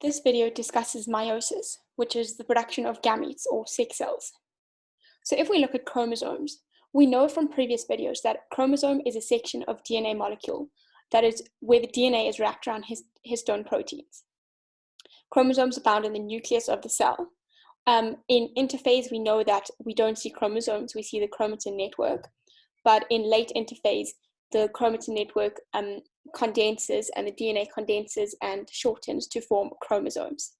This video discusses meiosis, which is the production of gametes or sex cells. So if we look at chromosomes, we know from previous videos that chromosome is a section of DNA molecule that is where the DNA is wrapped around histone proteins. Chromosomes are found in the nucleus of the cell. In interphase, we know that we don't see chromosomes, we see the chromatin network. But in late interphase, the chromatin network condenses and the DNA condenses and shortens to form chromosomes.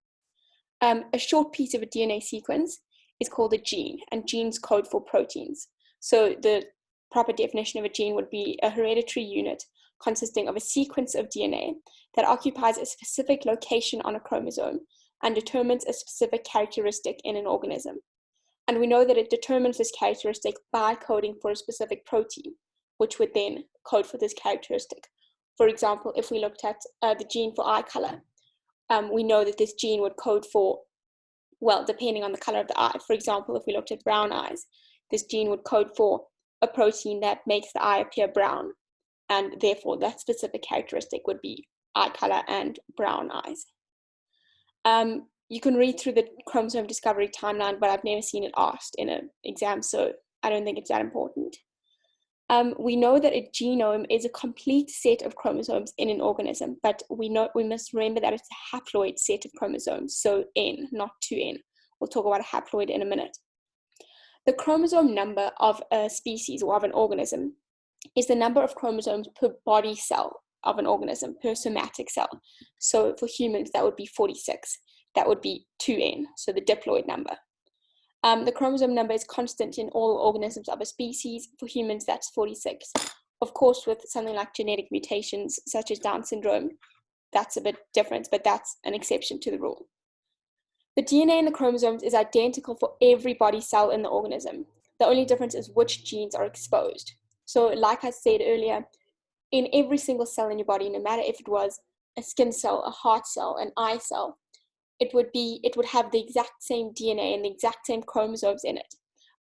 A short piece of a DNA sequence is called a gene, and genes code for proteins. So the proper definition of a gene would be a hereditary unit consisting of a sequence of DNA that occupies a specific location on a chromosome and determines a specific characteristic in an organism. And we know that it determines this characteristic by coding for a specific protein, which would then code for this characteristic. For example, if we looked at the gene for eye color, we know that this gene would code for, well, depending on the color of the eye. For example, if we looked at brown eyes, this gene would code for a protein that makes the eye appear brown, and therefore that specific characteristic would be eye color and brown eyes. You can read through the chromosome discovery timeline, but I've never seen it asked in an exam, so I don't think it's that important. We know that a genome is a complete set of chromosomes in an organism, but we must remember that it's a haploid set of chromosomes, so N, not 2N. We'll talk about a haploid in a minute. The chromosome number of a species or of an organism is the number of chromosomes per body cell of an organism, per somatic cell. So for humans, that would be 46. That would be 2N, so the diploid number. The chromosome number is constant in all organisms of a species. For humans, that's 46. Of course, with something like genetic mutations, such as Down syndrome, that's a bit different, but that's an exception to the rule. The DNA in the chromosomes is identical for every body cell in the organism. The only difference is which genes are exposed. So like I said earlier, in every single cell in your body, no matter if it was a skin cell, a heart cell, an eye cell, it would have the exact same DNA and the exact same chromosomes in it.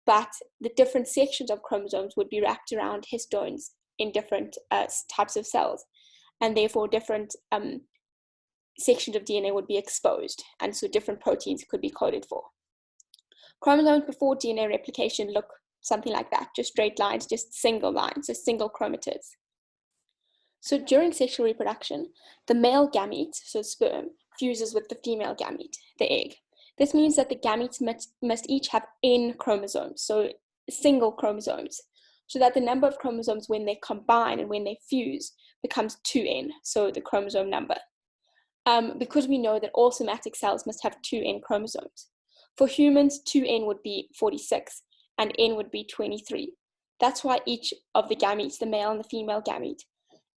But the different sections of chromosomes would be wrapped around histones in different types of cells. And therefore different sections of DNA would be exposed. And so different proteins could be coded for. Chromosomes before DNA replication look something like that, just straight lines, just single lines, so single chromatids. So during sexual reproduction, the male gamete, so sperm, fuses with the female gamete, the egg. This means that the gametes must each have N chromosomes, so single chromosomes, so that the number of chromosomes when they combine and when they fuse becomes 2N, so the chromosome number. Because we know that all somatic cells must have 2N chromosomes. For humans, 2N would be 46 and N would be 23. That's why each of the gametes, the male and the female gamete,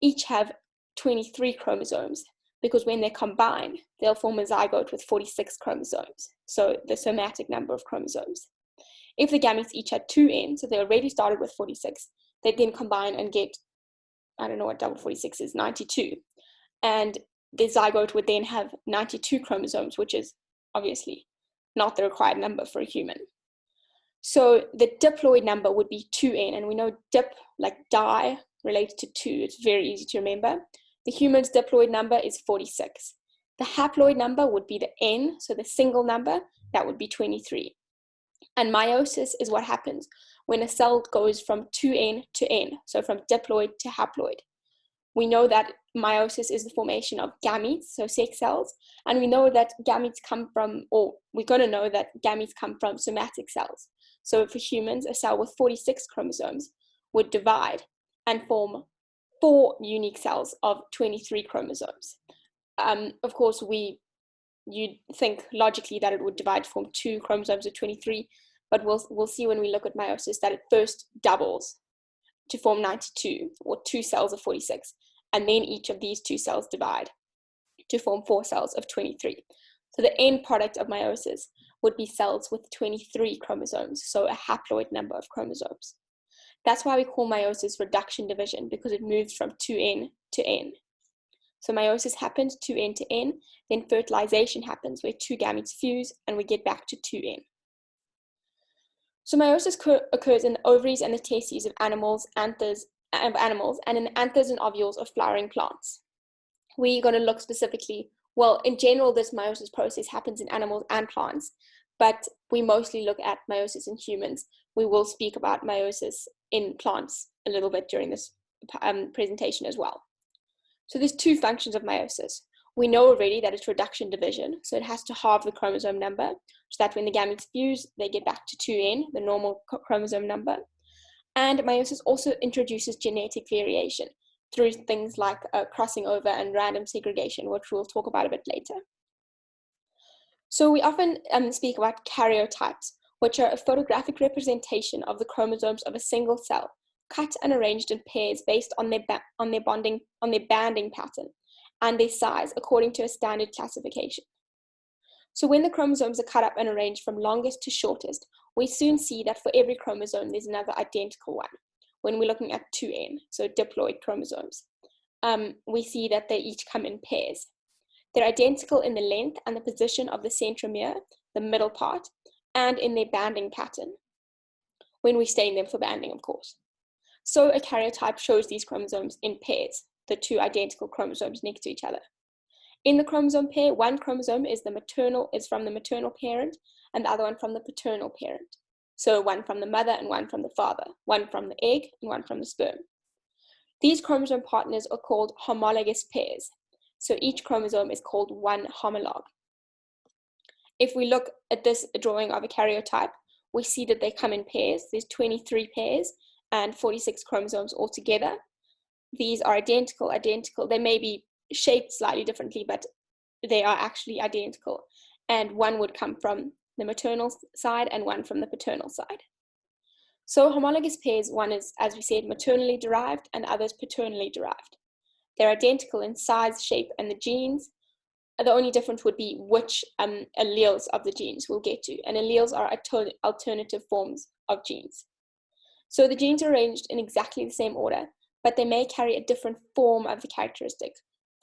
each have 23 chromosomes, because when they combine, they'll form a zygote with 46 chromosomes, so the somatic number of chromosomes. If the gametes each had 2N, so they already started with 46, they then combine and get, I don't know what double 46 is, 92. And the zygote would then have 92 chromosomes, which is obviously not the required number for a human. So the diploid number would be 2N, and we know dip, like di, related to 2. It's very easy to remember. The human's diploid number is 46. The haploid number would be the N, so the single number, that would be 23. And meiosis is what happens when a cell goes from 2N to N, so from diploid to haploid. We know that meiosis is the formation of gametes, so sex cells, and we know that gametes come from, or we're going to know that gametes come from somatic cells. So for humans, a cell with 46 chromosomes would divide and form 4 unique cells of 23 chromosomes. Of course, you'd think logically that it would divide to form 2 chromosomes of 23, but we'll see when we look at meiosis that it first doubles to form 92, or 2 cells of 46, and then each of these 2 cells divide to form 4 cells of 23. So the end product of meiosis would be cells with 23 chromosomes, so a haploid number of chromosomes. That's why we call meiosis reduction division, because it moves from 2N to N. So meiosis happens 2N to N, then fertilization happens where 2 gametes fuse and we get back to 2N. So meiosis occurs in the ovaries and the testes of animals, and in the anthers and ovules of flowering plants. We're going to look specifically Well, in general, this meiosis process happens in animals and plants, but we mostly look at meiosis in humans. We will speak about meiosis in plants a little bit during this presentation as well. So there's two functions of meiosis. We know already that it's reduction division, so it has to halve the chromosome number, so that when the gametes fuse, they get back to 2n, the normal chromosome number. And meiosis also introduces genetic variation through things like crossing over and random segregation, which we'll talk about a bit later. So we often speak about karyotypes, which are a photographic representation of the chromosomes of a single cell, cut and arranged in pairs based on their banding pattern and their size according to a standard classification. So when the chromosomes are cut up and arranged from longest to shortest, we soon see that for every chromosome, there's another identical one. When we're looking at 2n, so diploid chromosomes, we see that they each come in pairs. They're identical in the length and the position of the centromere, the middle part, and in their banding pattern, when we stain them for banding, of course. So a karyotype shows these chromosomes in pairs, the two identical chromosomes next to each other. In the chromosome pair, one chromosome is from the maternal parent, and the other one from the paternal parent. So one from the mother and one from the father, one from the egg and one from the sperm. These chromosome partners are called homologous pairs. So each chromosome is called one homolog. If we look at this drawing of a karyotype, we see that they come in pairs. There's 23 pairs and 46 chromosomes altogether. These are identical. They may be shaped slightly differently, but they are actually identical. And one would come from the maternal side and one from the paternal side. So homologous pairs, one is, as we said, maternally derived and others paternally derived. They're identical in size, shape, and the genes. The only difference would be which alleles of the genes we'll get to. And alleles are alternative forms of genes. So the genes are arranged in exactly the same order, but they may carry a different form of the characteristic.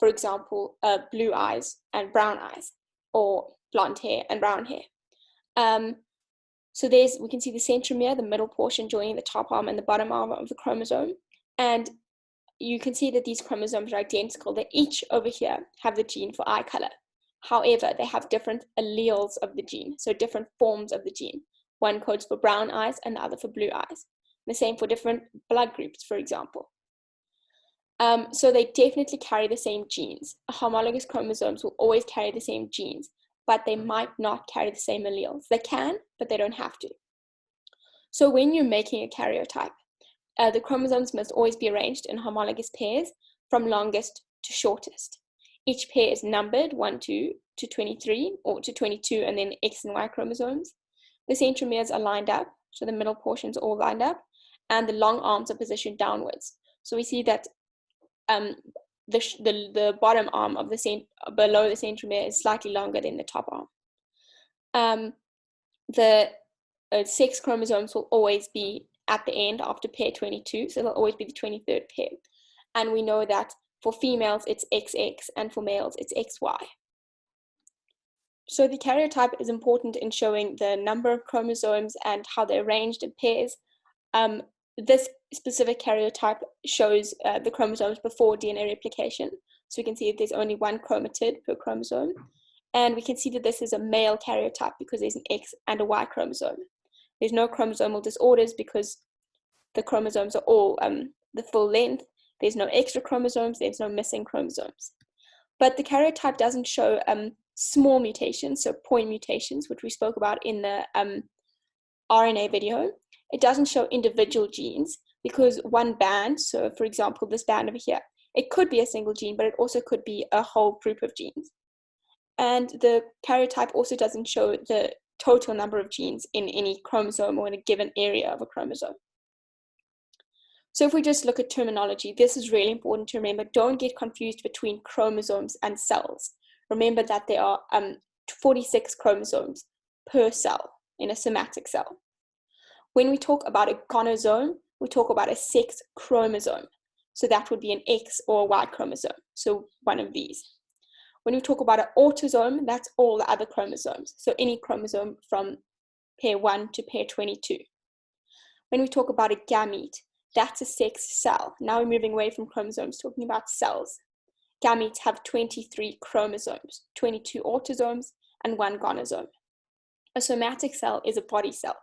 For example, blue eyes and brown eyes, or blonde hair and brown hair. So we can see the centromere, the middle portion joining the top arm and the bottom arm of the chromosome. And you can see that these chromosomes are identical. They each over here have the gene for eye color. However, they have different alleles of the gene, so different forms of the gene. One codes for brown eyes and the other for blue eyes. The same for different blood groups, for example. So they definitely carry the same genes. Homologous chromosomes will always carry the same genes, but they might not carry the same alleles. They can, but they don't have to. So when you're making a karyotype, the chromosomes must always be arranged in homologous pairs from longest to shortest. Each pair is numbered 1 to 23 or to 22, and then X and Y chromosomes. The centromeres are lined up, so the middle portions are all lined up, and the long arms are positioned downwards. So we see that the bottom arm of below the centromere is slightly longer than the top arm. The sex chromosomes will always be at the end after pair 22, so they'll always be the 23rd pair. And we know that for females it's XX and for males it's XY. So the karyotype is important in showing the number of chromosomes and how they're arranged in pairs. This specific karyotype shows the chromosomes before DNA replication. So we can see that there's only one chromatid per chromosome. And we can see that this is a male karyotype because there's an X and a Y chromosome. There's no chromosomal disorders because the chromosomes are all the full length. There's no extra chromosomes. There's no missing chromosomes. But the karyotype doesn't show small mutations, so point mutations, which we spoke about in the RNA video. It doesn't show individual genes because one band, so for example, this band over here, it could be a single gene, but it also could be a whole group of genes. And the karyotype also doesn't show the total number of genes in any chromosome or in a given area of a chromosome. So if we just look at terminology, this is really important to remember. Don't get confused between chromosomes and cells. Remember that there are 46 chromosomes per cell in a somatic cell. When we talk about a gonosome, we talk about a sex chromosome. So that would be an X or a Y chromosome, so one of these. When we talk about an autosome, that's all the other chromosomes, so any chromosome from pair 1 to pair 22. When we talk about a gamete, that's a sex cell. Now we're moving away from chromosomes, talking about cells. gametes have 23 chromosomes, 22 autosomes, and 1 gonosome. A somatic cell is a body cell,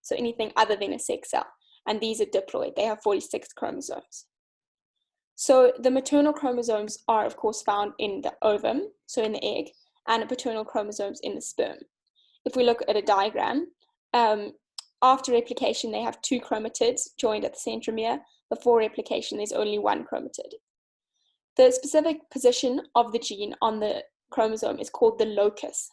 so anything other than a sex cell, and these are diploid. They have 46 chromosomes. So the maternal chromosomes are, of course, found in the ovum, so in the egg, and the paternal chromosomes in the sperm. If we look at a diagram, after replication, they have 2 chromatids joined at the centromere. Before replication, there's only 1 chromatid. The specific position of the gene on the chromosome is called the locus,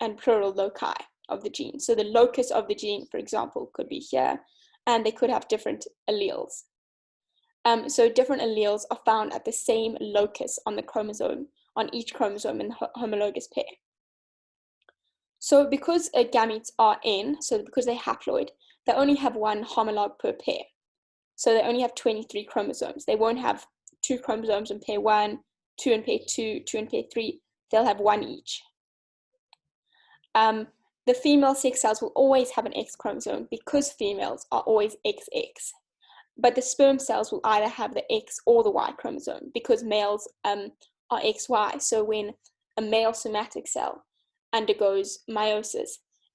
and plural loci of the gene. So the locus of the gene, for example, could be here, and they could have different alleles. So different alleles are found at the same locus on the chromosome, on each chromosome in the homologous pair. So because gametes are N, so because they're haploid, they only have 1 homologue per pair. So they only have 23 chromosomes. They won't have 2 chromosomes in pair 1, 2 in pair 2, 2 in pair 3. They'll have 1 each. The female sex cells will always have an X chromosome because females are always XX. But the sperm cells will either have the X or the Y chromosome because males are XY. So when a male somatic cell undergoes meiosis,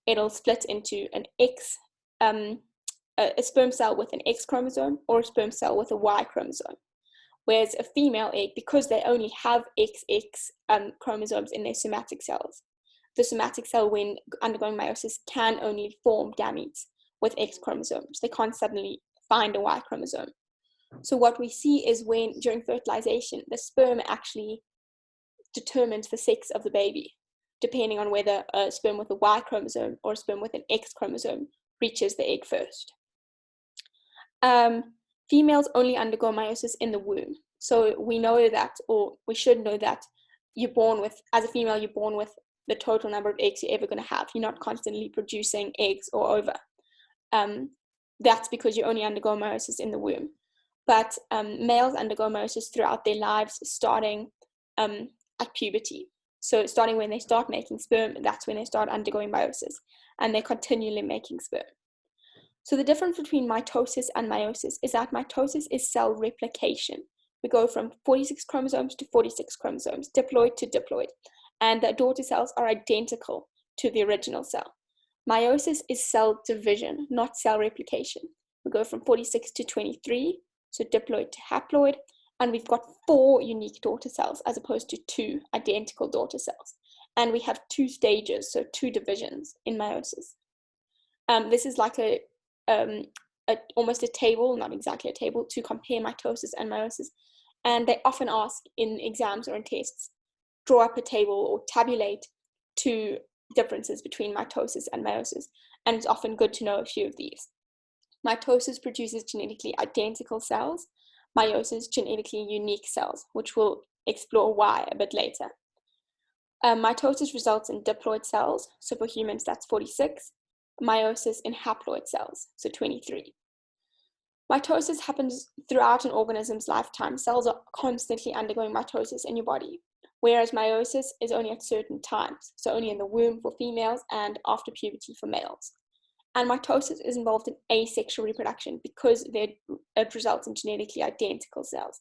it'll split into an X, a sperm cell with an X chromosome or a sperm cell with a Y chromosome. Whereas a female egg, because they only have XX chromosomes in their somatic cells, the somatic cell, when undergoing meiosis, can only form gametes with X chromosomes. They can't suddenly find a Y chromosome. So what we see is when, during fertilization, the sperm actually determines the sex of the baby, depending on whether a sperm with a Y chromosome or a sperm with an X chromosome reaches the egg first. Females only undergo meiosis in the womb. So we know that, or we should know that, you're born with, as a female, you're born with the total number of eggs you're ever going to have. You're not constantly producing eggs or ova. That's because you only undergo meiosis in the womb. But males undergo meiosis throughout their lives, starting at puberty. So starting when they start making sperm, that's when they start undergoing meiosis, and they're continually making sperm. So the difference between mitosis and meiosis is that mitosis is cell replication. We go from 46 chromosomes to 46 chromosomes, diploid to diploid, and the daughter cells are identical to the original cell. Meiosis is cell division, not cell replication. We go from 46 to 23, so diploid to haploid, and we've got 4 unique daughter cells as opposed to 2 identical daughter cells. And we have 2 stages, so 2 divisions in meiosis. This is like almost a table, not exactly a table, to compare mitosis and meiosis. And they often ask in exams or in tests, draw up a table or tabulate 2 differences between mitosis and meiosis. And it's often good to know a few of these. Mitosis produces genetically identical cells, meiosis genetically unique cells, which we'll explore why a bit later. Mitosis results in diploid cells, so for humans that's 46, meiosis in haploid cells, so 23. Mitosis happens throughout an organism's lifetime. Cells are constantly undergoing mitosis in your body, whereas meiosis is only at certain times, so only in the womb for females and after puberty for males. And mitosis is involved in asexual reproduction because it results in genetically identical cells.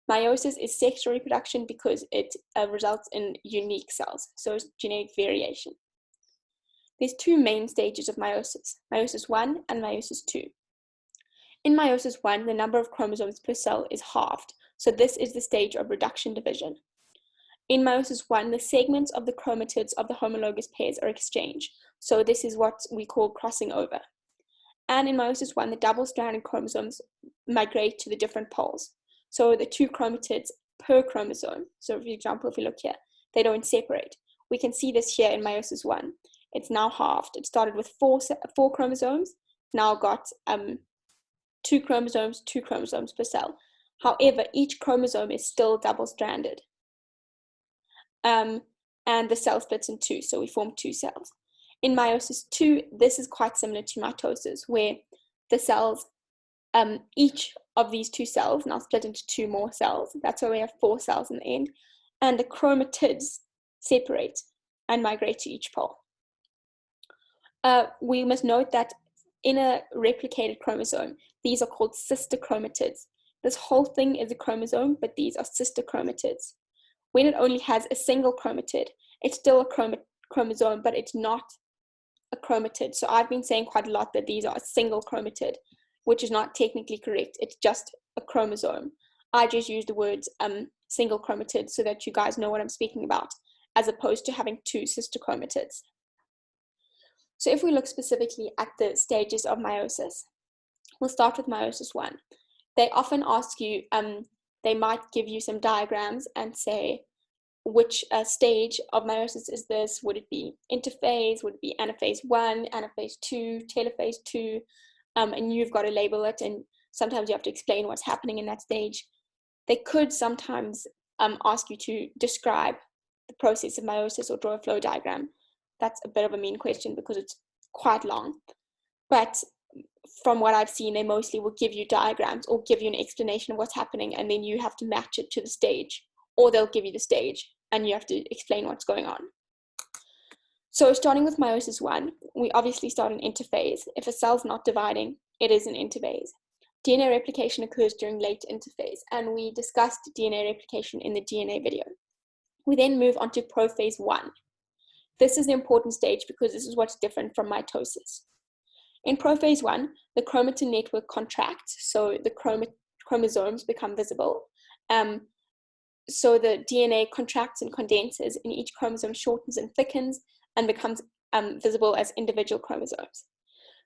Meiosis is sexual reproduction because it results in unique cells, so it's genetic variation. There's 2 main stages of meiosis, Meiosis I and Meiosis II. In Meiosis I, the number of chromosomes per cell is halved, so this is the stage of reduction division. In Meiosis I, the segments of the chromatids of the homologous pairs are exchanged, so this is what we call crossing over. And in Meiosis I, the double-stranded chromosomes migrate to the different poles. So the 2 chromatids per chromosome, so for example, if we look here, they don't separate. We can see this here in Meiosis I. It's now halved. It started with 4 chromosomes, now got 2 chromosomes per cell. However, each chromosome is still double-stranded. And the cell splits in 2, so we form 2 cells. In Meiosis II, this is quite similar to mitosis, where the cells, each of these 2 cells now split into 2 more cells. That's why we have 4 cells in the end. And the chromatids separate and migrate to each pole. We must note that in a replicated chromosome, these are called sister chromatids. This whole thing is a chromosome, but these are sister chromatids. when it only has a single chromatid, it's still a chromosome, but it's not a chromatid. So I've been saying quite a lot that these are a single chromatid, which is not technically correct. It's just a chromosome. I just use the words single chromatid so that you guys know what I'm speaking about, as opposed to having two sister chromatids. So if we look specifically at the stages of meiosis, we'll start with Meiosis I. They often ask you, they might give you some diagrams and say, which stage of meiosis is this? Would it be interphase? Would it be anaphase 1, anaphase 2, telophase 2? And you've got to label it, and sometimes you have to explain what's happening in that stage. They could sometimes ask you to describe the process of meiosis or draw a flow diagram. That's a bit of a mean question because it's quite long. But from what I've seen, they mostly will give you diagrams or give you an explanation of what's happening, and then you have to match it to the stage, or they'll give you the stage and you have to explain what's going on. So starting with Meiosis I, we obviously start an interphase. If a cell's not dividing, it is an interphase. DNA replication occurs during late interphase, and we discussed DNA replication in the DNA video. We then move on to prophase I. This is the important stage because this is what's different from mitosis. In prophase I, the chromatin network contracts, so the chromosomes become visible. So the DNA contracts and condenses, and each chromosome shortens and thickens and becomes visible as individual chromosomes.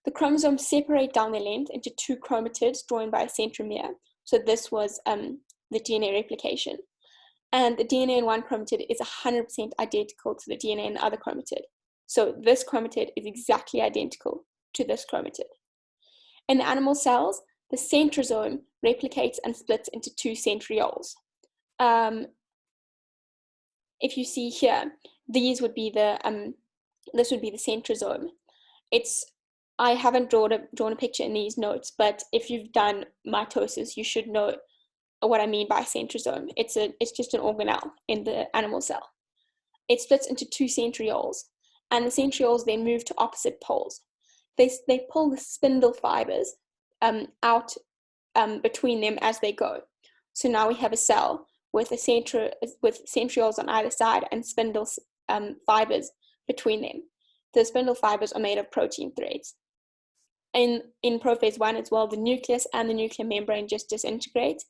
The chromosomes separate down their length into two chromatids joined by a centromere. So this was the DNA replication. And the DNA in one chromatid is 100% identical to the DNA in the other chromatid. So this chromatid is exactly identical to this chromatid. In the animal cells, the centrosome replicates and splits into two centrioles. If you see here, these would be the this would be the centrosome. I haven't drawn a picture in these notes, but if you've done mitosis, you should know what I mean by centrosome. It's just an organelle in the animal cell. It splits into two centrioles, and the centrioles then move to opposite poles. They pull the spindle fibers out between them as they go. So now we have a cell with centrioles on either side and spindle fibers between them. The spindle fibers are made of protein threads. In prophase I as well, the nucleus and the nuclear membrane just disintegrate,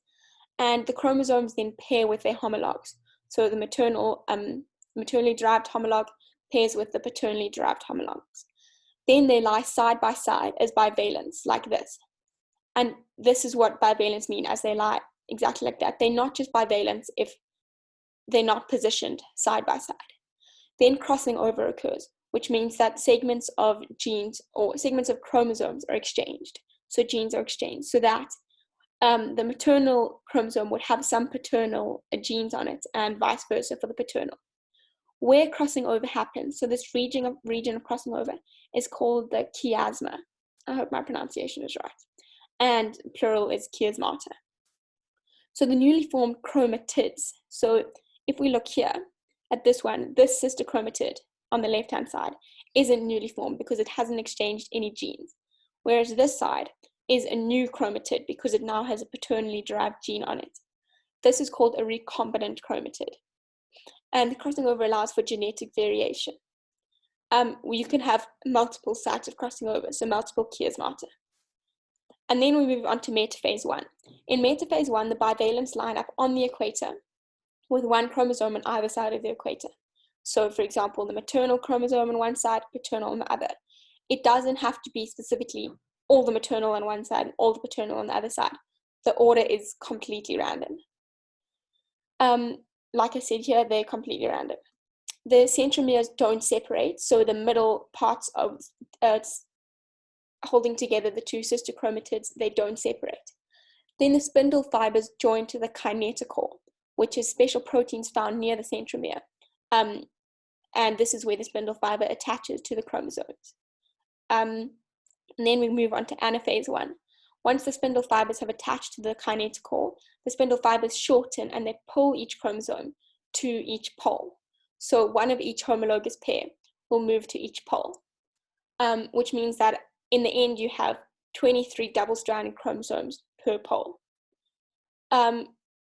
and the chromosomes then pair with their homologs. So the maternally derived homolog pairs with the paternally derived homologs. Then they lie side by side as bivalents, like this. And this is what bivalents mean, as they lie exactly like that. They're not just bivalents if they're not positioned side by side. Then crossing over occurs, which means that segments of genes or segments of chromosomes are exchanged. So genes are exchanged so that the maternal chromosome would have some paternal genes on it, and vice versa for the paternal. Where crossing over happens, so this region of crossing over is called the chiasma. I hope my pronunciation is right. And plural is chiasmata. So the newly formed chromatids. So if we look here at this one, this sister chromatid on the left-hand side isn't newly formed because it hasn't exchanged any genes. Whereas this side is a new chromatid because it now has a paternally derived gene on it. This is called a recombinant chromatid. And the crossing over allows for genetic variation. You can have multiple sites of crossing over, so multiple chiasmata. And then we move on to metaphase I. In metaphase I, the bivalents line up on the equator with one chromosome on either side of the equator. So, for example, the maternal chromosome on one side, paternal on the other. It doesn't have to be specifically all the maternal on one side and all the paternal on the other side. The order is completely random. Like I said here, they're completely random. The centromeres don't separate, so the middle parts of holding together the two sister chromatids, they don't separate. Then the spindle fibers join to the kinetochore, which is special proteins found near the centromere. And this is where the spindle fiber attaches to the chromosomes. And then we move on to anaphase I. Once the spindle fibers have attached to the kinetochore, the spindle fibers shorten and they pull each chromosome to each pole. So one of each homologous pair will move to each pole, which means that in the end you have 23 double-stranded chromosomes per pole.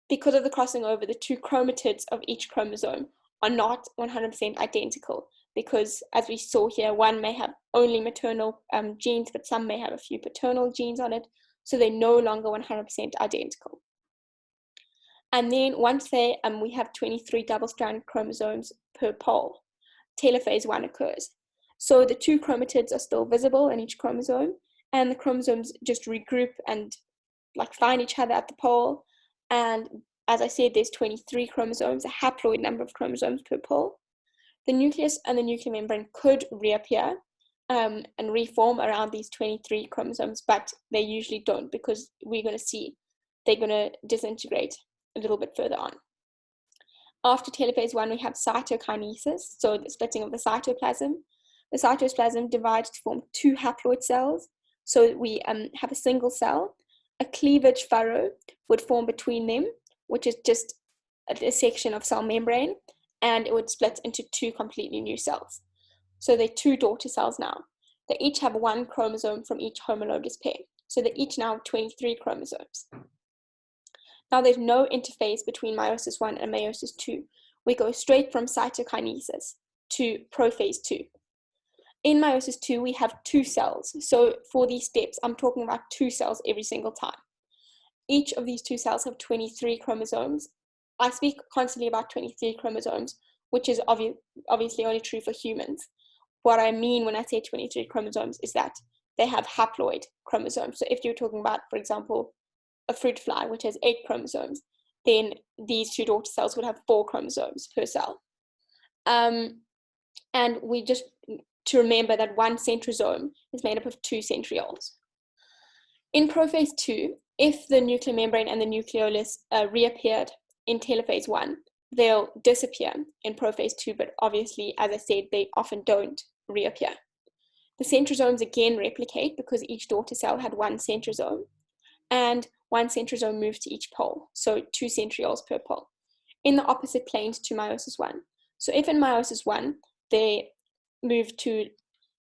because of the crossing over, the two chromatids of each chromosome are not 100% identical, because as we saw here, one may have only maternal genes, but some may have a few paternal genes on it, so they're no longer 100% identical. And then once we have 23 double-stranded chromosomes per pole, telophase 1 occurs. So the two chromatids are still visible in each chromosome, and the chromosomes just regroup and find each other at the pole. And as I said, there's 23 chromosomes, a haploid number of chromosomes per pole. The nucleus and the nuclear membrane could reappear and reform around these 23 chromosomes, but they usually don't, because we're going to see they're going to disintegrate a little bit further on. After telophase 1, we have cytokinesis, so the splitting of the cytoplasm. The cytoplasm divides to form two haploid cells. So we have a single cell. A cleavage furrow would form between them, which is just a section of cell membrane, and it would split into two completely new cells. So they're two daughter cells now. They each have one chromosome from each homologous pair. So they each now have 23 chromosomes. Now there's no interface between Meiosis I and Meiosis II. We go straight from cytokinesis to prophase II. In Meiosis II, we have two cells. So for these steps, I'm talking about two cells every single time. Each of these two cells have 23 chromosomes. I speak constantly about 23 chromosomes, which is obviously only true for humans. What I mean when I say 23 chromosomes is that they have haploid chromosomes. So if you're talking about, for example, a fruit fly, which has 8 chromosomes, then these two daughter cells would have 4 chromosomes per cell. And we just to remember that one centrosome is made up of 2 centrioles. In prophase II, if the nuclear membrane and the nucleolus reappeared in telophase 1, they'll disappear in prophase II, but obviously, as I said, they often don't reappear. The centrosomes again replicate because each daughter cell had one centrosome, and one centrosome moves to each pole, so 2 centrioles per pole, in the opposite planes to Meiosis I. So if in Meiosis I, they move to,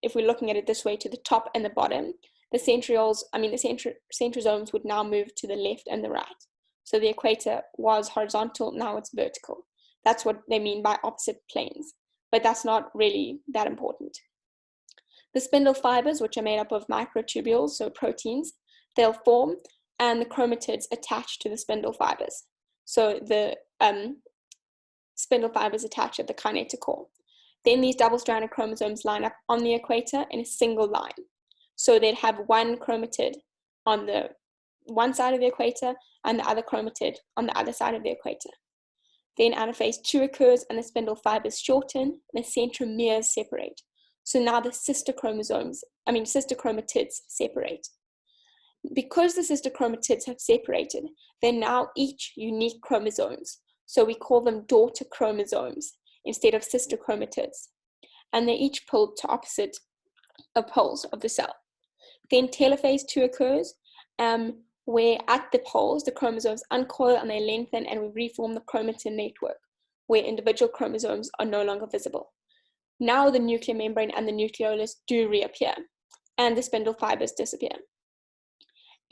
if we're looking at it this way, to the top and the bottom, the centrosomes would now move to the left and the right. So the equator was horizontal, now it's vertical. That's what they mean by opposite planes, but that's not really that important. The spindle fibers, which are made up of microtubules, so proteins, they'll form, and the chromatids attach to the spindle fibers. So the spindle fibers attach at the kinetochore. Then these double-stranded chromosomes line up on the equator in a single line. So they'd have one chromatid on the one side of the equator and the other chromatid on the other side of the equator. Then anaphase II occurs and the spindle fibers shorten and the centromeres separate. So now the sister chromatids separate. Because the sister chromatids have separated, they're now each unique chromosomes. So we call them daughter chromosomes instead of sister chromatids. And they're each pulled to opposite poles of the cell. Then telophase II occurs, where at the poles, the chromosomes uncoil and they lengthen, and we reform the chromatin network, where individual chromosomes are no longer visible. Now the nuclear membrane and the nucleolus do reappear, and the spindle fibers disappear.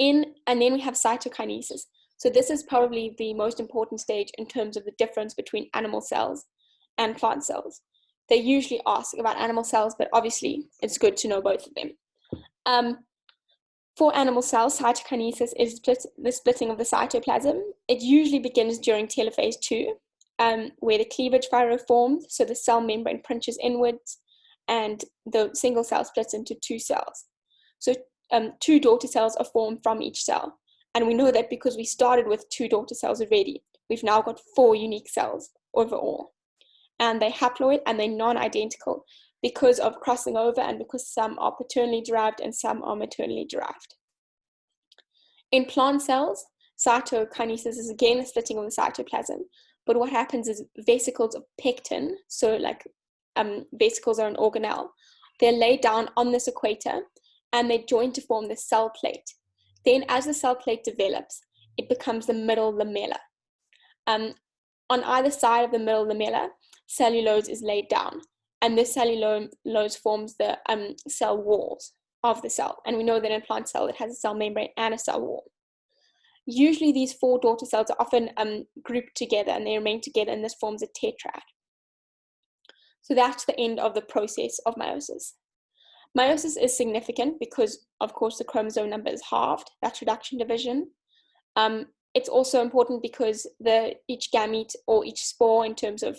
And then we have cytokinesis. So this is probably the most important stage in terms of the difference between animal cells and plant cells. They usually ask about animal cells, but obviously it's good to know both of them. For animal cells, cytokinesis is the splitting of the cytoplasm. It usually begins during telophase II, where the cleavage furrow forms, so the cell membrane pinches inwards, and the single cell splits into 2 cells. So 2 daughter cells are formed from each cell. And we know that because we started with 2 daughter cells already, we've now got 4 unique cells overall. And they're haploid and they're non-identical because of crossing over and because some are paternally derived and some are maternally derived. In plant cells, cytokinesis is again the splitting of the cytoplasm, but what happens is vesicles of pectin, so like vesicles are an organelle, they're laid down on this equator and they join to form the cell plate. Then as the cell plate develops, it becomes the middle lamella. On either side of the middle lamella, cellulose is laid down, and this cellulose forms the cell walls of the cell. And we know that in a plant cell, it has a cell membrane and a cell wall. Usually these 4 daughter cells are often grouped together and they remain together, and this forms a tetrad. So that's the end of the process of meiosis. Meiosis is significant because, of course, the chromosome number is halved. That's reduction division. It's also important because each gamete or each spore, in terms of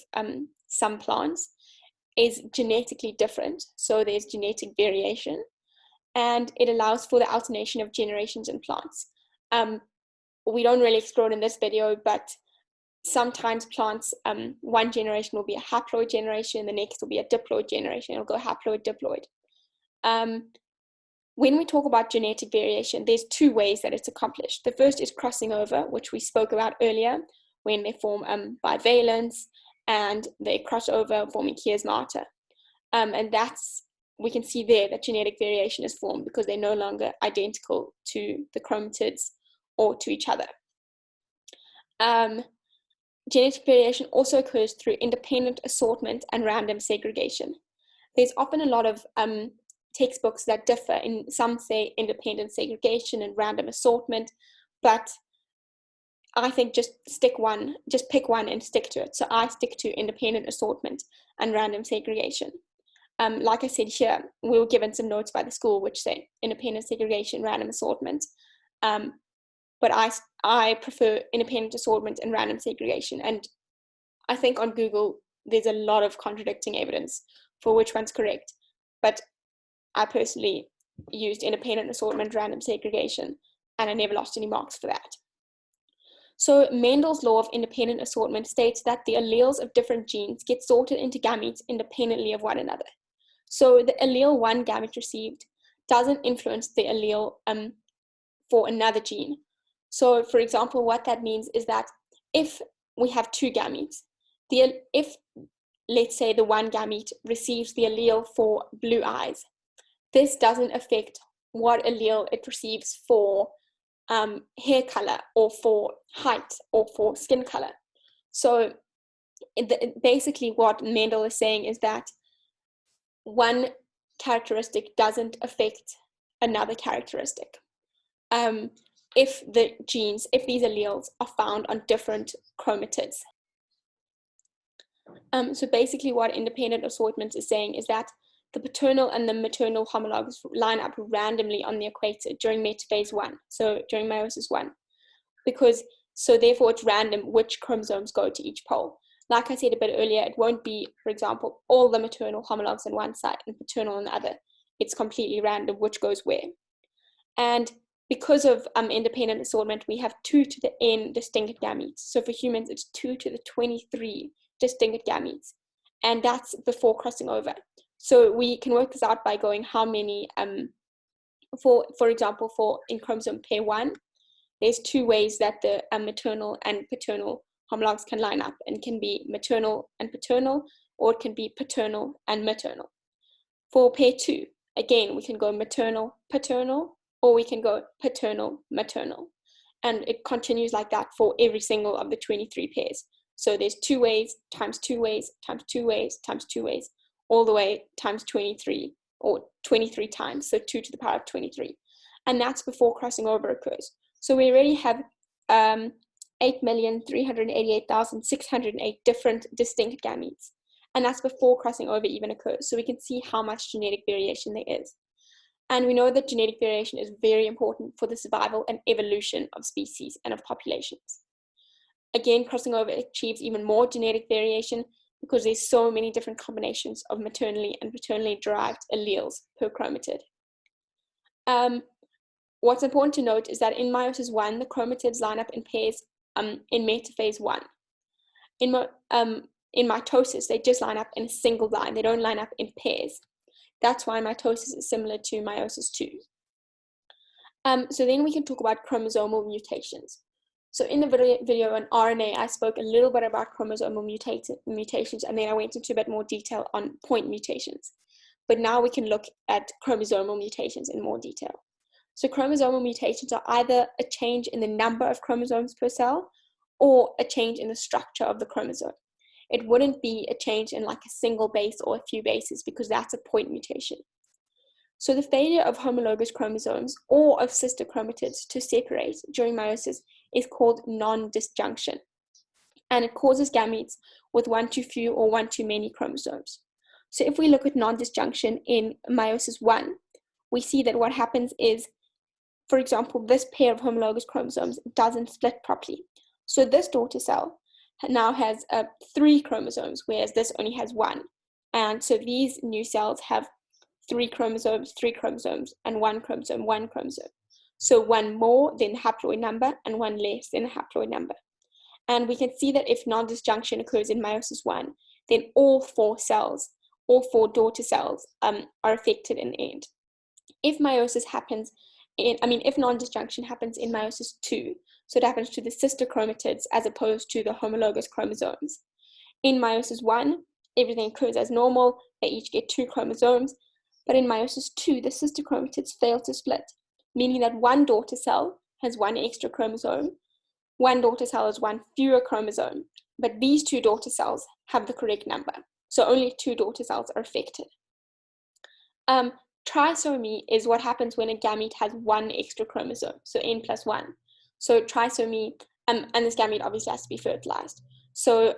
some plants, is genetically different. So there's genetic variation, and it allows for the alternation of generations in plants. We don't really explore it in this video, but sometimes plants, one generation will be a haploid generation, the next will be a diploid generation. It'll go haploid, diploid. When we talk about genetic variation, there's 2 ways that it's accomplished. The first is crossing over, which we spoke about earlier, when they form bivalence and they cross over, forming chiasmata. And we can see there that genetic variation is formed because they're no longer identical to the chromatids or to each other. Genetic variation also occurs through independent assortment and random segregation. There's often a lot of textbooks that differ. In some say independent segregation and random assortment, but I think just pick one and stick to it. So I stick to independent assortment and random segregation. Like I said here, we were given some notes by the school which say independent segregation, random assortment. But I prefer independent assortment and random segregation. And I think on Google, there's a lot of contradicting evidence for which one's correct. But I personally used independent assortment, random segregation, and I never lost any marks for that. So Mendel's law of independent assortment states that the alleles of different genes get sorted into gametes independently of one another. So the allele one gamete received doesn't influence the allele for another gene. So for example, what that means is that if we have 2 gametes, if let's say the one gamete receives the allele for blue eyes, this doesn't affect what allele it receives for hair color or for height or for skin color. So basically what Mendel is saying is that one characteristic doesn't affect another characteristic. If these alleles are found on different chromatids. So basically what independent assortment is saying is that the paternal and the maternal homologs line up randomly on the equator during metaphase 1, so during meiosis I, so therefore it's random which chromosomes go to each pole. Like I said a bit earlier, it won't be, for example, all the maternal homologs on one side and paternal on the other. It's completely random which goes where. And because of independent assortment, we have 2 to the n distinct gametes. So for humans, it's 2 to the 23 distinct gametes, and that's before crossing over. So we can work this out by going how many, for example, in chromosome pair 1, there's 2 ways that the maternal and paternal homologs can line up, and can be maternal and paternal, or it can be paternal and maternal. For pair 2, again, we can go maternal, paternal, or we can go paternal, maternal. And it continues like that for every single of the 23 pairs. So there's 2 ways, times 2 ways, times 2 ways, times 2 ways, all the way times 23, or 23 times, so 2 to the power of 23. And that's before crossing over occurs. So we already have 8,388,608 different distinct gametes. And that's before crossing over even occurs. So we can see how much genetic variation there is. And we know that genetic variation is very important for the survival and evolution of species and of populations. Again, crossing over achieves even more genetic variation because there's so many different combinations of maternally and paternally derived alleles per chromatid. What's important to note is that in meiosis I, the chromatids line up in pairs in metaphase 1. In mitosis, they just line up in a single line. They don't line up in pairs. That's why mitosis is similar to meiosis II. So then we can talk about chromosomal mutations. So in the video on RNA, I spoke a little bit about chromosomal mutations, and then I went into a bit more detail on point mutations. But now we can look at chromosomal mutations in more detail. So chromosomal mutations are either a change in the number of chromosomes per cell or a change in the structure of the chromosome. It wouldn't be a change in like a single base or a few bases, because that's a point mutation. So the failure of homologous chromosomes or of sister chromatids to separate during meiosis is called non-disjunction, and it causes gametes with one too few or one too many chromosomes. So if we look at non-disjunction in meiosis I, we see that what happens is, for example, this pair of homologous chromosomes doesn't split properly. So this daughter cell now has 3 chromosomes, whereas this only has 1. And so these new cells have 3 chromosomes, 3 chromosomes, and 1 chromosome, 1 chromosome. So 1 more than the haploid number and 1 less than the haploid number. And we can see that if non-disjunction occurs in meiosis I, then all 4 cells, all 4 daughter cells are affected in the end. If meiosis happens if non-disjunction happens in meiosis II, so it happens to the sister chromatids as opposed to the homologous chromosomes. In meiosis I, everything occurs as normal, they each get 2 chromosomes, but in meiosis II, the sister chromatids fail to split, meaning that one daughter cell has 1 extra chromosome, one daughter cell has 1 fewer chromosome, but these 2 daughter cells have the correct number, so only 2 daughter cells are affected. Trisomy is what happens when a gamete has 1 extra chromosome, so n plus 1. So trisomy, and this gamete obviously has to be fertilized. So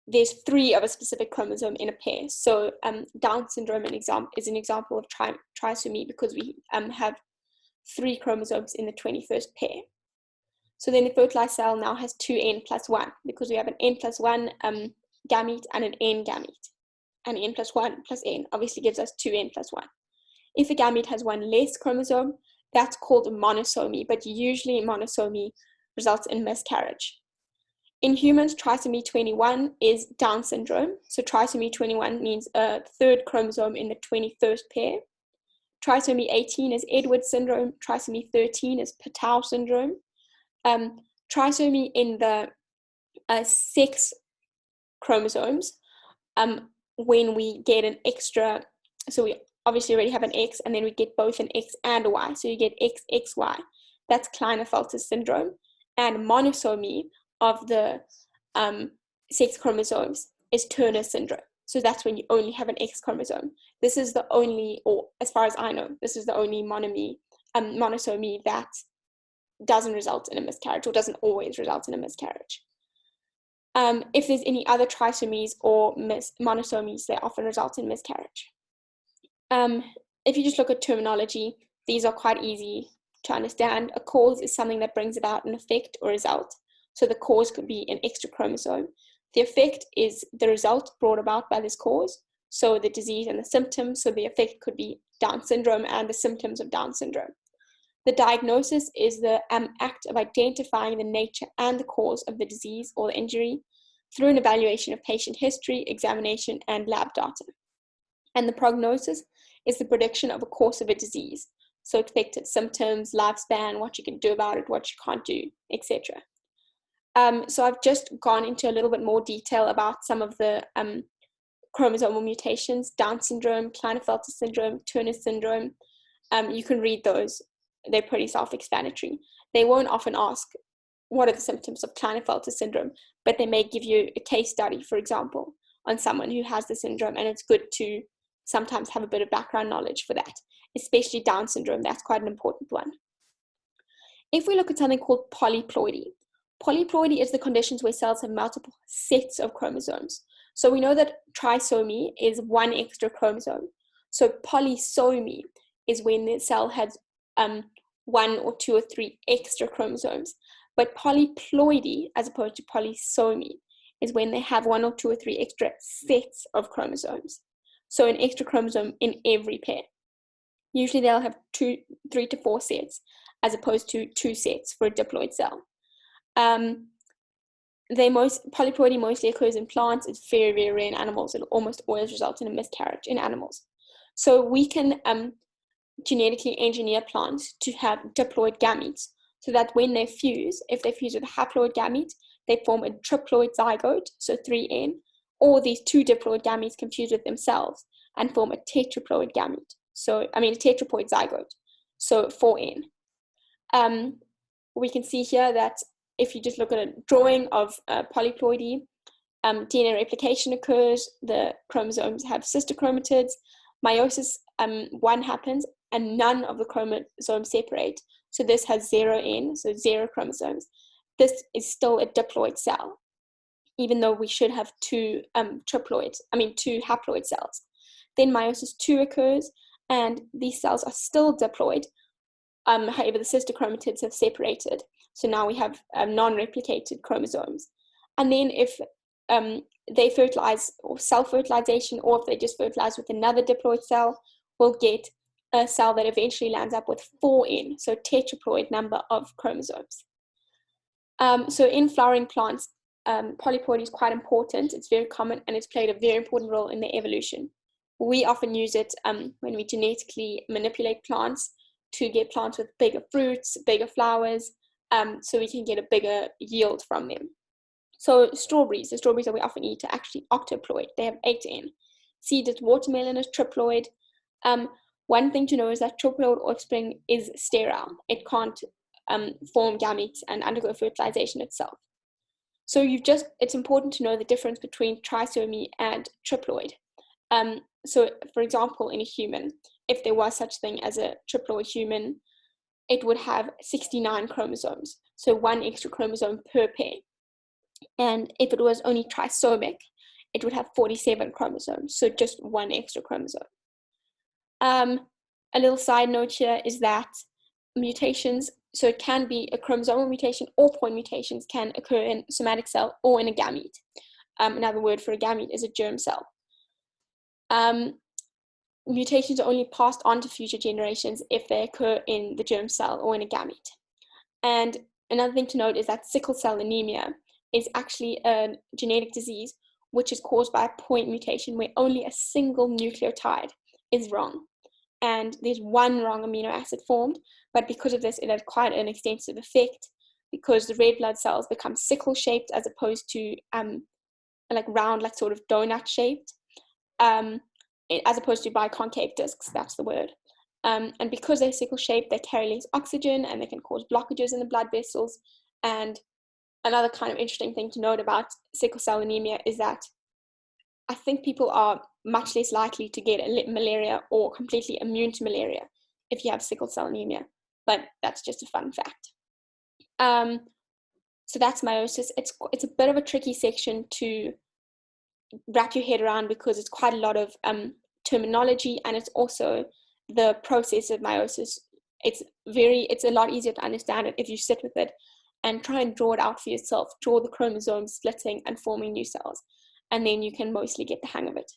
there's 3 of a specific chromosome in a pair. So Down syndrome is an example of trisomy because we have 3 chromosomes in the 21st pair. So then the fertilized cell now has 2n plus 1 because we have an n plus 1 gamete and an n gamete. And n plus 1 plus n obviously gives us 2n plus 1. If a gamete has 1 less chromosome, that's called monosomy, but usually monosomy results in miscarriage. In humans, trisomy 21 is Down syndrome. So trisomy 21 means a 3rd chromosome in the 21st pair. Trisomy 18 is Edwards syndrome. Trisomy 13 is Patau syndrome. Trisomy in the sex chromosomes, when we get an extra, so we obviously already have an X, and then we get both an X and a Y, so you get XXY. That's Klinefelter syndrome. And monosomy of the sex chromosomes is Turner syndrome. So that's when you only have an X chromosome. This is the only, or as far as I know, this is the only monosomy that doesn't result in a miscarriage, or doesn't always result in a miscarriage. If there's any other trisomies or monosomies, they often result in miscarriage. If you just look at terminology, these are quite easy to understand. A cause is something that brings about an effect or result. So the cause could be an extra chromosome. The effect is the result brought about by this cause. So the disease and the symptoms. So the effect could be Down syndrome and the symptoms of Down syndrome. The diagnosis is the act of identifying the nature and the cause of the disease or the injury through an evaluation of patient history, examination, and lab data. And the prognosis is the prediction of a course of a disease. So expected symptoms, lifespan, what you can do about it, what you can't do, etc. So I've just gone into a little bit more detail about some of the chromosomal mutations: Down syndrome, Klinefelter syndrome, Turner syndrome. You can read those. They're pretty self-explanatory. They won't often ask, what are the symptoms of Klinefelter syndrome? But they may give you a case study, for example, on someone who has the syndrome, and it's good to sometimes have a bit of background knowledge for that, especially Down syndrome. That's quite an important one. If we look at something called polyploidy, polyploidy is the conditions where cells have multiple sets of chromosomes. So we know that trisomy is 1 extra chromosome. So polysomy is when the cell has 1 or 2 or 3 extra chromosomes. But polyploidy, as opposed to polysomy, is when they have 1 or 2 or 3 extra sets of chromosomes. So an extra chromosome in every pair. Usually they'll have 3 to 4 sets, as opposed to 2 sets for a diploid cell. Polyploidy mostly occurs in plants. It's very, very rare in animals. It'll almost always result in a miscarriage in animals. So we can genetically engineer plants to have diploid gametes, so that when they fuse, if they fuse with a haploid gamete, they form a triploid zygote, so 3N, or these 2 diploid gametes can fuse with themselves and form a tetraploid gamete, a tetraploid zygote, so 4N. We can see here that if you just look at a drawing of polyploidy, DNA replication occurs, the chromosomes have sister chromatids, meiosis I happens, and none of the chromosomes separate. So this has 0N, so 0 chromosomes. This is still a diploid cell, even though we should have two haploid cells. Then meiosis II occurs, and these cells are still diploid. However, the sister chromatids have separated. So now we have non-replicated chromosomes. And then if they fertilize or self-fertilization, or if they just fertilize with another diploid cell, we'll get a cell that eventually lands up with 4N, so tetraploid number of chromosomes. So in flowering plants, polyploidy is quite important. It's very common, and it's played a very important role in their evolution. We often use it when we genetically manipulate plants to get plants with bigger fruits, bigger flowers, so we can get a bigger yield from them. So the strawberries that we often eat are actually octoploid. They have 8N. Seeded watermelon is triploid. One thing to know is that triploid offspring is sterile. It can't form gametes and undergo fertilization itself. So it's important to know the difference between trisomy and triploid. So for example, in a human, if there was such thing as a triploid human, it would have 69 chromosomes, so 1 extra chromosome per pair. And if it was only trisomic, it would have 47 chromosomes, so just 1 extra chromosome. A little side note here is that mutations, so it can be a chromosomal mutation or point mutations, can occur in a somatic cell or in a gamete. Another word for a gamete is a germ cell. Mutations are only passed on to future generations if they occur in the germ cell or in a gamete. And another thing to note is that sickle cell anemia is actually a genetic disease which is caused by a point mutation where only a single nucleotide is wrong. And there's one wrong amino acid formed, but because of this, it has quite an extensive effect because the red blood cells become sickle-shaped as opposed to like round, like sort of donut-shaped, as opposed to biconcave discs, that's the word. And because they're sickle-shaped, they carry less oxygen and they can cause blockages in the blood vessels. And another kind of interesting thing to note about sickle cell anemia is that I think people are much less likely to get malaria or completely immune to malaria if you have sickle cell anemia, but that's just a fun fact. So that's meiosis. It's a bit of a tricky section to wrap your head around because it's quite a lot of terminology, and it's also the process of meiosis. It's a lot easier to understand it if you sit with it and try and draw it out for yourself, draw the chromosomes splitting and forming new cells, and then you can mostly get the hang of it.